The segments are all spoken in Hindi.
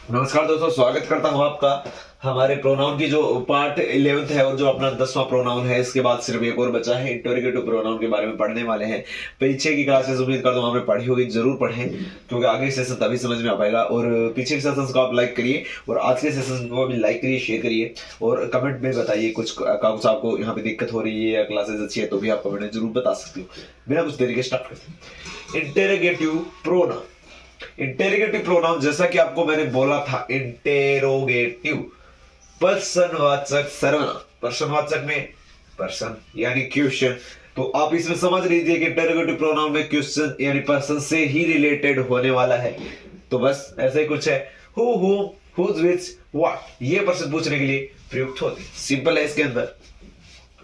नमस्कार दोस्तों, स्वागत करता हूं आपका हमारे प्रोनाउन की जो पार्ट 11th है और जो अपना 10वां प्रोनाउन है। इसके बाद सिर्फ एक और बचा है, इंटरोगेटिव प्रोनाउन के बारे में पढ़ने वाले हैं। पीछे की क्लासेस उम्मीद करता हूं आपने पढ़ी होगी, जरूर पढ़ें क्योंकि आगे सेशन तभी समझ में आ पाएगा। और पीछे के सेशंस को आप लाइक करिए और आज के सेशन को भी लाइक करिए, शेयर करिए और कमेंट में बताइए कुछ आपको यहाँ पे दिक्कत हो रही है या क्लासेस अच्छी है तो भी आप कमेंट में जरूर बता सकते हो। बिना कुछ देरी के स्टार्ट करते हैं। Interrogative pronoun. इंटेरोगेटिव प्रोनाउन जैसा कि आपको मैंने बोला था, इंटेरोगेटिव पर्सनवाचक सर्वनाम। पर्सनवाचक में पर्सन यानी क्वेश्चन, तो आप इसमें समझ लीजिए कि इंटेरोगेटिव प्रोनाउन में क्वेश्चन यानी पर्सन से ही रिलेटेड होने वाला है। तो बस ऐसा ही कुछ है, हु, हुम, हुज, व्हिच, व्हाट, ये पर्सन पूछने के लिए प्रयुक्त होते हैं। सिंपल है, इसके अंदर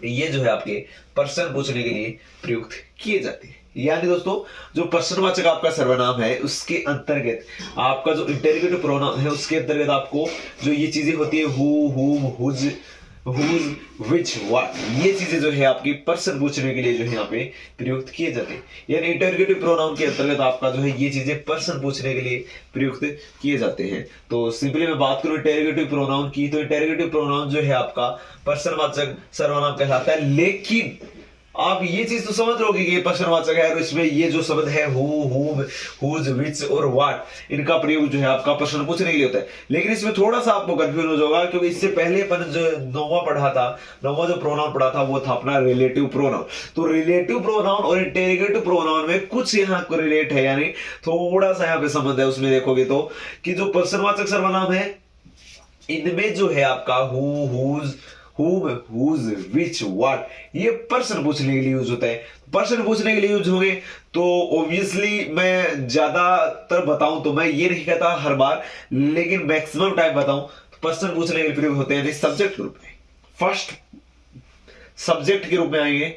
ये जो है आपके पर्सन पूछने के लिए प्रयुक्त किए जाते हैं। यानी दोस्तों, जो पर्सनवाचक आपका सर्वनाम है उसके अंतर्गत आपका जो इंटेरोगेटिव प्रोनाउन है उसके अंतर्गत आपको जो ये चीजें होती है, हु, हुम, हुज, व्हिच, व्हाट, ये चीजें जो है आपकी पर्सन पूछने के लिए जो है यहाँ पे प्रयुक्त किए जाते हैं। यानी इंटेरोगेटिव प्रोनाउन के अंतर्गत आपका जो है ये चीजें पर्सन पूछने के लिए प्रयुक्त किए जाते हैं। तो सिंपली मैं बात करूं इंटेरोगेटिव प्रोनाउन की, तो इंटेरोगेटिव प्रोनाउन जो है आपका पर्सनवाचक सर्वनाम कहलाता है। लेकिन आप ये चीज तो समझ रहोगे कि ये पर्सनवाचक है और इसमें ये जो शब्द है हु, हुम, हुज, व्हिच और व्हाट, इनका प्रयोग जो है आपका प्रश्न पूछने के लिए होता है। लेकिन इसमें थोड़ा सा आपको कंफ्यूजन हो जाएगा क्योंकि इससे पहले अपन जो नौवां पढ़ा था, नौवां जो प्रोनाउन पढ़ा था वो था अपना रिलेटिव प्रोनाउन। तो रिलेटिव प्रोनाउन और इंटेरोगेटिव प्रोनाउन में कुछ यहाँ को रिलेट है, यानी थोड़ा सा यहाँ पे संबंध है। उसमें देखोगे तो कि जो पर्सनवाचक सर्वनाम है इनमें जो है आपका who, whose, whom, whose, which, what, ये पर्सन पूछने के लिए यूज होता है। पर्सन पूछने के लिए यूज होंगे तो ऑब्वियसली मैं ज्यादातर बताऊं तो मैं ये नहीं कहता हर बार, लेकिन मैक्सिमम टाइम बताऊं तो पर्सन पूछने के लिए प्रयोग होते हैं सब्जेक्ट के रूप में। फर्स्ट सब्जेक्ट के रूप में आएंगे,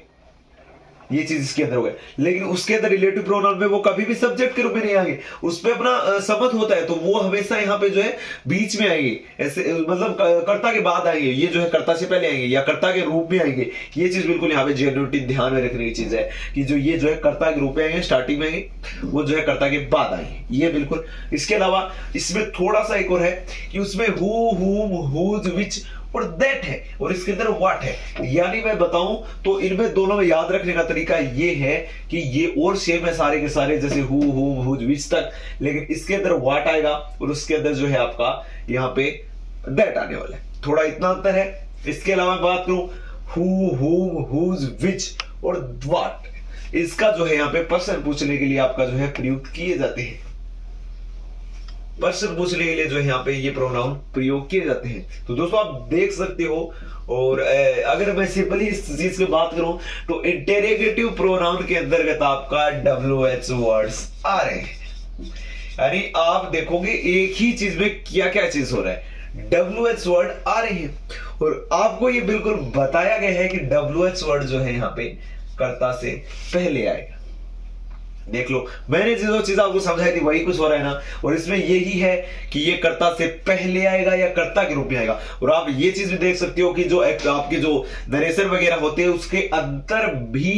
ये चीज इसके अंदर हो गया। लेकिन उसके अंदर रिलेटिव प्रोनाउन में वो कभी भी सब्जेक्ट के रूप में नहीं आएंगे, उस पर अपना संबंध होता है तो वो हमेशा यहाँ पे जो है बीच में आएंगे, ऐसे मतलब कर्ता के बाद आएंगे, ये जो है कर्ता से पहले आएंगे या कर्ता के रूप में आएंगे। ये चीज बिल्कुल यहाँ पे जेन्युइनिटी ध्यान में रखने की चीज है कि जो ये जो है कर्ता के रूप में आएंगे, स्टार्टिंग में आएंगे, वो जो है कर्ता के बाद आएंगे, ये बिल्कुल। इसके अलावा इसमें थोड़ा सा एक और है कि उसमें हु, हुम, हुज, व्हिच और दैट है और इसके अंदर व्हाट है। यानी मैं बताऊं तो इनमें दोनों में याद रखने का तरीका ये है कि ये और सेम है सारे के सारे, जैसे हु, हुम, हुज, व्हिच तक, लेकिन इसके अंदर व्हाट आएगा और उसके अंदर जो है आपका यहाँ पे दैट आने वाला है। थोड़ा इतना अंतर है। इसके अलावा बात करूं हु, हुम, हुज, व्हिच और व्हाट, इसका जो है यहाँ पे पर्सन पूछने के लिए आपका जो है प्रयुक्त किए जाते हैं। पर्सन पूछने के लिए जो है यहाँ पे ये प्रोनाउन प्रयोग किए जाते हैं। तो दोस्तों आप देख सकते हो। और अगर मैं सिंपली इस चीज की बात करूं तो इंटेरोगेटिव प्रोनाउन के अंतर्गत आपका WH वर्ड्स आ रहे हैं। यानी आप देखोगे एक ही चीज में क्या क्या चीज हो रहा है, WH वर्ड आ रहे हैं और आपको ये बिल्कुल बताया गया है कि WH वर्ड जो है यहाँ पे कर्ता से पहले आएगा। देख लो, मैंने जो चीज आपको समझाई थी वही कुछ हो रहा है ना। और इसमें यही है कि ये कर्ता से पहले आएगा या कर्ता के रूप में आएगा। और आप ये चीज भी देख सकते हो कि जो आपके जो नरेशन वगैरह होते हैं उसके अंदर भी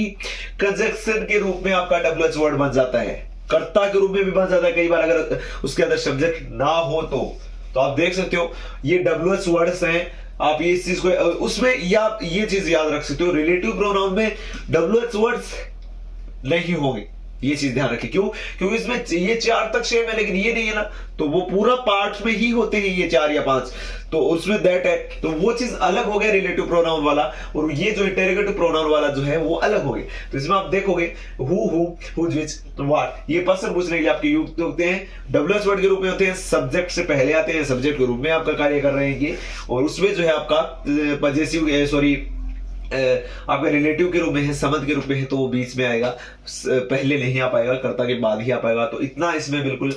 कंजक्शन के रूप में आपका WH वर्ड बन जाता है, कर्ता के रूप में भी बन जाता है कई बार, अगर उसके अंदर सब्जेक्ट ना हो तो आप देख सकते हो ये WH वर्ड्स हैं। आप ये इस चीज को उसमें या ये चीज याद रख सकते हो, रिलेटिव प्रोनाउन में WH वर्ड्स नहीं होंगे, ये चीज ध्यान रखें। क्यों? क्योंकि इसमें ये 4 तक सेम है लेकिन ये नहीं है ना, तो वो पूरा पार्ट में ही होते हैं ये 4 या 5, तो उसमें दैट है, तो वो चीज अलग हो गया रिलेटिव प्रोनाउन वाला, और ये जो इंटेरोगेटिव प्रोनाउन वाला जो है वो अलग हो गए। तो इसमें आप देखोगे हु, हुम, हुज, व्हिच, व्हाट, ये पर्सन पूछने के लिए आपके युक्त होते हैं, WH वर्ड के रूप में होते हैं, सब्जेक्ट से पहले आते हैं, सब्जेक्ट के रूप में आपका कार्य कर रहे हैं ये। और उसमें जो है आपका पजेसिव सॉरी आपका रिलेटिव के रूप में है, संबंध के रूप में है, तो वो बीच में आएगा, पहले नहीं आ पाएगा, कर्ता के बाद ही आ पाएगा। तो इतना इसमें बिल्कुल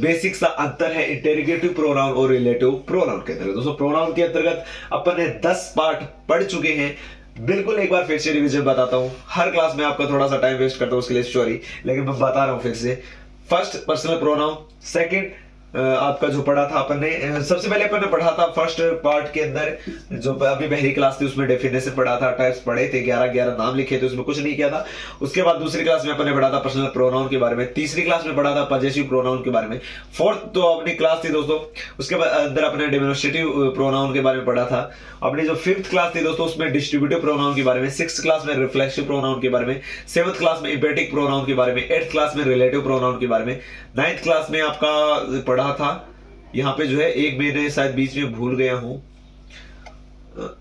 बेसिक सा अंतर है इंटेरोगेटिव प्रोनाउन और रिलेटिव प्रोनाउन के अंतर्गत। दोस्तों प्रोनाउन के अंतर्गत अपन ने 10 पार्ट पढ़ चुके हैं। बिल्कुल एक बार फिर से रिवीजन बताता हूं, हर क्लास में आपका थोड़ा सा टाइम वेस्ट करता हूं उसके लिए सॉरी, लेकिन मैं बता रहा हूं फिर से। फर्स्ट पर्सनल प्रोनाउन, सेकंड आपका जो पढ़ा था अपन ने, सबसे पहले अपन ने पढ़ा था फर्स्ट पार्ट के अंदर जो अभी पहली क्लास थी उसमें डेफिनेशन पढ़ा था, टाइप्स पढ़े थे, 11 नाम लिखे थे, उसमें कुछ नहीं किया था। उसके बाद दूसरी क्लास में अपन ने पढ़ा था पर्सनल प्रोनाउन के बारे में, तीसरी क्लास में पढ़ा था पजेसिव प्रोनाउन के बारे में, फोर्थ तो अपनी क्लास थी दोस्तों उसके बाद अंदर अपने डेमोन्स्ट्रेटिव प्रोनाउन के बारे में पढ़ा था। अपनी जो फिफ्थ क्लास थी दोस्तों उसमें डिस्ट्रीब्यूटिव प्रोनाउन के बारे में, सिक्स्थ क्लास में रिफ्लेक्सिव प्रोनाउन के बारे में, सेवंथ क्लास में इम्पेटिक प्रोनाउन के बारे में, एट्थ क्लास में रिलेटिव प्रोनाउन के बारे में, नाइन्थ क्लास में आपका पढ़ा था यहाँ पे जो है एक मैंने शायद बीच में भूल गया हूं,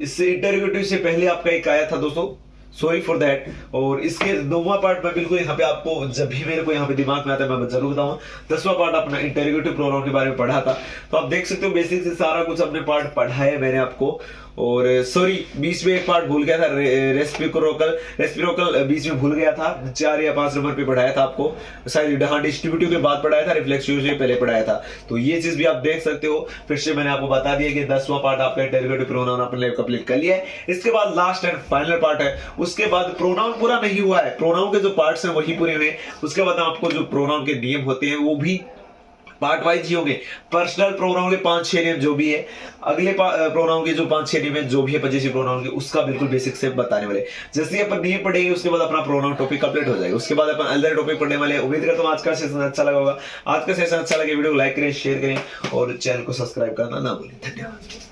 इससे इंटरोगेटिव से पहले आपका एक आया था दोस्तों, सॉरी फॉर दैट। और इसके 9वां पार्ट में बिल्कुल यहाँ पे आपको जब भी मेरे को यहाँ पे दिमाग में आता है मैं जरूर बताऊंगा। 10वां पार्ट अपना इंटरोगेटिव प्रोनाउन के बारे में पढ़ा था, तो आप देख सकते हो बेसिक से सारा कुछ अपने पार्ट पढ़ा है मैंने आपको। और सॉरी बीच में एक पार्ट भूल गया था, रेस्पिरोकल बीच में भूल गया था, 4 या 5 नंबर पे पढ़ाया था आपको शायद, हाँ डिस्ट्रीब्यूटिव के बाद पढ़ाया था, रिफ्लेक्सिव से पहले पढ़ाया था। तो ये चीज भी आप देख सकते हो, फिर से मैंने आपको बता दिया कि 10वां पार्ट आपका इंटरोगेटिव प्रोनाउन आपने कंप्लीट कर लिया है। इसके बाद लास्ट एंड फाइनल पार्ट है, उसके बाद प्रोनाउन पूरा नहीं हुआ है, प्रोनाउन के जो पार्ट्स हैं वही पूरे हुए। उसके बाद आपको जो प्रोनाउन के नियम होते हैं वो भी पार्ट वाइज ही होंगे। पर्सनल प्रोनाउन के 5-6 नियम जो भी है, अगले प्रोनाउन के जो 5-6 नियम है जो भी है पजेसिव प्रोनाउन के, उसका बिल्कुल बेसिक से बताने वाले। जैसे अपन नियम पढ़ेंगे उसके बाद अपना प्रोनाउन टॉपिक कंप्लीट हो जाएगा, उसके बाद अपन अदर टॉपिक पढ़ने वाले हैं। उम्मीद करता हूं आज का सेशन अच्छा लगा होगा। आज का सेशन अच्छा लगे वीडियो को लाइक करें, शेयर करें और चैनल को सब्सक्राइब करना ना भूलें। धन्यवाद।